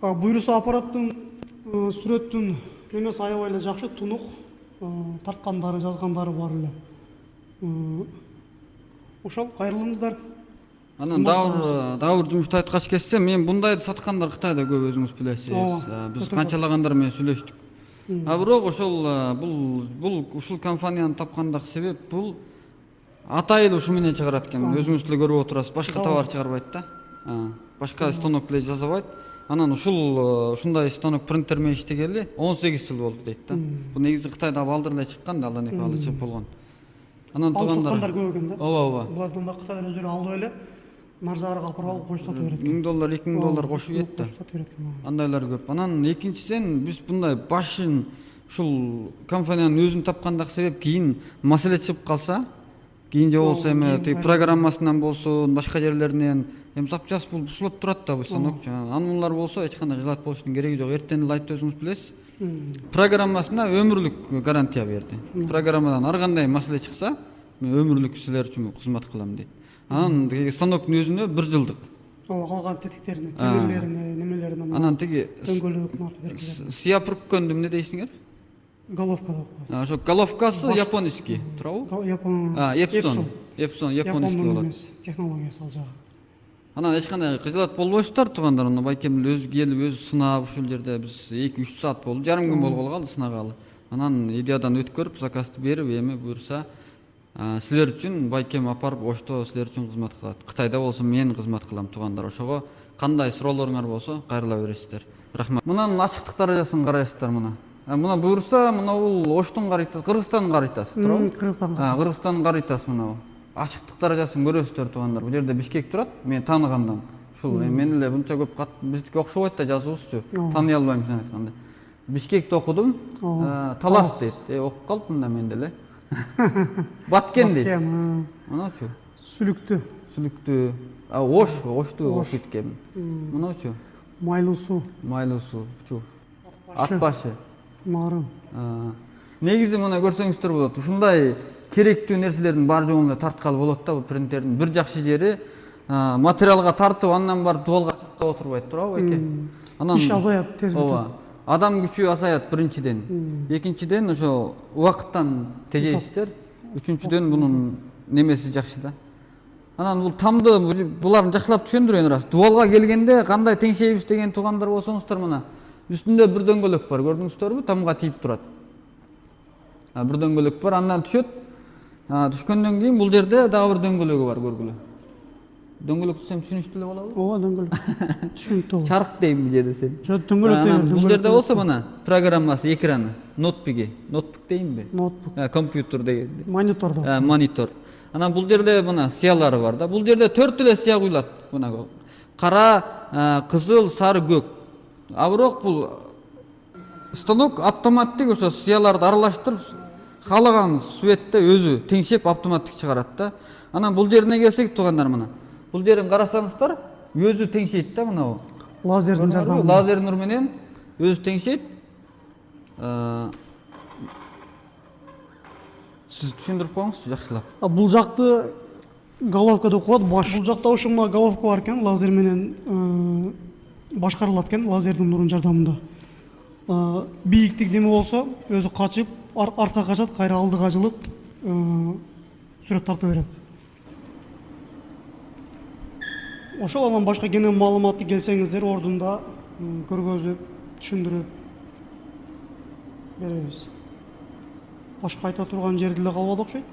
Буйруса аппараттын сүрөттүн немеси аябай эле жакшы, тунук, тарткандары, жазгандары бар эле. Ошол кайрылыңыздар. Анан дагы бир жумушту айткач кетсем, мен бундайды саткандар Кытайда көп, өзүңүз билесиз. Биз канчалагандар менен сүйлөштүк. Бирок ошол бул ушул компанияны тапкандагы себеп бул атайын ушу менен чыгарат экен. Өзүңүз деле көрүп отурасыз, башка товар чыгарбайт да. Башка станок деле жасабайт. Анан ушундай станок принтер менен иштегели 18 жыл болду дейт да. Бул негизи Кытайда балдыр эле чыккан да, алдан эки алы чыгып болгон. Анан саткандар көп экен да. Ооба. Булардан да Кытайдан өздөрү алып эле нар жагына калпырып алып коюп сата берет. $1000, $2000 кошуп ийет да. Андайлар көп. Анан экинчиден биз bunday башын ушул компаниянын өзүн тапкандагы себеп кийин маселе чыгып калса, кийин же болсо эме программасынан болсун, башка жерлеринен запчас бул бузулуп турат да бул станок. Анылар болсо эч кандай жылат болуштун кереги жок. Эртең эле айтты, өзүңүз билесиз. Программасына өмүрлүк гарантия берди. Программадан ар кандай маселе чыкса, мен өмүрлүк силер үчүн кызмат кылам дейт. Анан тиги станоктун өзүнө 1 жылдык. Калган тетиктерине, темирлерине, немелерине. Анан тиги дөңгөлөк наркы берген. Сия пүрккөндү эмне дейсиңер? Головка деп коет. Ошо головкасы японский, туурабы? Epson японский болот. Технологиясы ал жагы. Анан эч кандай кыжылат болбойсуздар туугандар, аны байкем эле өзү келип өзү сынап ушул жерде биз 2-3 саат болду, жарым күн болгола калды сынагалы. Анан идеядан өткөрүп, заказды берип, эми буюрса силер үчүн байкем апарып ошто силер үчүн кызмат кылат. Кытайда болсо мен кызмат кылам туугандар. Ошого кандай суроолоруңар болсо кайрыла бересиздер. Рахмат. Мунун ачыктык даражасын карайсыздар мына. Мына буюрса, мына бул Оштун карытасы, Кыргызстандын карытасы, туурабы? Кыргызстандын карытасы мына бул. Ачыктык даражасын көрөсүздөр туугандар. Бул жерде Бишкек турат, мен тааныгандан. Ушул мен эле мынча көп биздики окшобойт да жазуубузчу. Тааный албайм чын айтканда. Бишкекте окудум. Талас дейт. Окуп калыпмын да мен деле. Баткен дейт. Мыначу. Сүлүктү. Ошту окуп кеткем. Мыначу. Майлуусу. Чу. Ат башы. Нарын. Негизи мына көрсөңүздөр болот. Ушундай керектүү нерселердин бар жогун эле тарткалы болот да, бул принтердин. Бир жакшы жери материалга тартып, андан бар дуалга чаптап отурбайт, туурабы эке? Анан иш азаят, тез бүтөт. Адам күчү азаят биринчиден. Экинчиден ошо убакыттан тежейсиздер. Үчүнчүдөн бунун немеси жакшы да. Анан бул тамды буларын жакшылап түшүндүргөн ырас. Дуалга келгенде кандай теңшейбиз деген туугандар болсоңуздар, мына үстүндө бир дөңгөлөк бар, көрдүңүздөрбү? Тамга тийип турат. Бир дөңгөлөк бар, андан түшөт. Түшкөндөн кийин бул жерде дагы бир дөңгөлөгү бар, көргүлө. Дөңгөлөк десем түшүнүктүү эле болобу? Ооба, дөңгөлөк. Түшүнүктүү болот. Чарк дейм бул жерде сен. Жок, дөңгөлөк дейм. Бул жерде болсо мына программасы, экраны, ноутбугу. Ноутбук деймби? Ноутбук. Компьютер дегенде. Монитор да. Монитор. Анан бул жерде мына сыялары бар да. Бул жерде 4 эле сыя куюлат. Мына кара, кызыл, сары, көк. Бирок бул станок автоматтик ошо сыяларды аралаштырып, каалаган цветте өзү теңшеп автоматтик чыгарат да. Анан бул жерине келсек туугандар, мына бул жерин карасаңыздар, өзү теңшейт да, мына бул. Лазердин жардамы. Лазер нур менен өзү теңшейт. Сиз түшүндүрүп коюңузчу жакшылап. Бул жакты головка деп коет, баш. Бул жакта ушундай головка бар экен, лазер менен башкарылат экен, лазердин нурунун жардамында. Бийиктик неме болсо, өзү качып, артка качат, кайра алдыга жылып, сүрөт тарта берет. Ошол анан башка кене маалыматты келсеңиздер, ордунда көргөзүп, түшүндүрүп беребиз. Башка айта турган жерди эле калбады окшойт.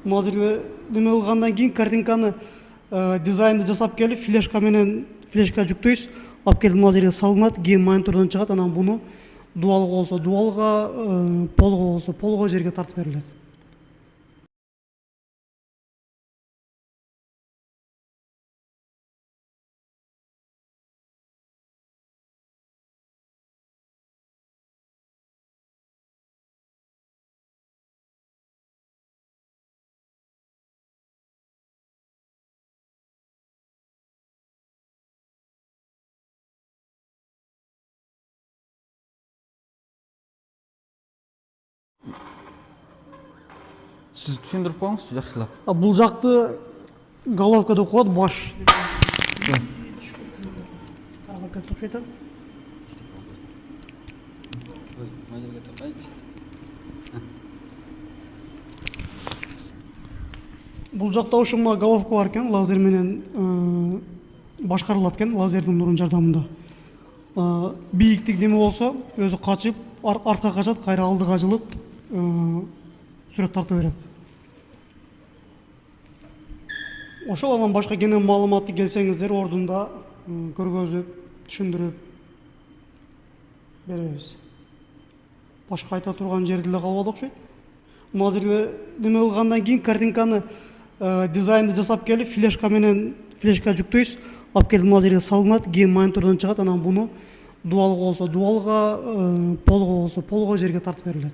Мына жерде неме кылгандан кийин картинканы дизайнды жасап келип, флешка жүктөйсүз, алып келип мына жерге салынат, кийин монитордон чыгат, анан буну дуалга болсо дуалга, полго болсо полго жерге тартып берилет. Сиз түшүндүрүп коюңузчу жакшылап. Бул жакты головка деп коет, баш. Ой, мына жерге тақайыншы. Бул жакта ошо мына головка бар экен, лазер менен башкарылат экен, лазердин нурунун жардамында. Бийиктик неме болсо, өзү качып, артка качат, кайра алдыга жылып, сүрөт тарта берет. Ошол анан башка кене маалыматты келсеңиздер ордунда көргөзүп, түшүндүрүп беребиз. Башка айта турган жерди эле калбады окшойт. Мына жерге неме кылгандан кийин картинканы дизайнды жасап келип, флешка жүктөйсүз, алып келип мына жерге салынат, кийин монитордон чыгат, анан буну дуалга болсо дуалга, полго болсо полго жерге тартып берилет.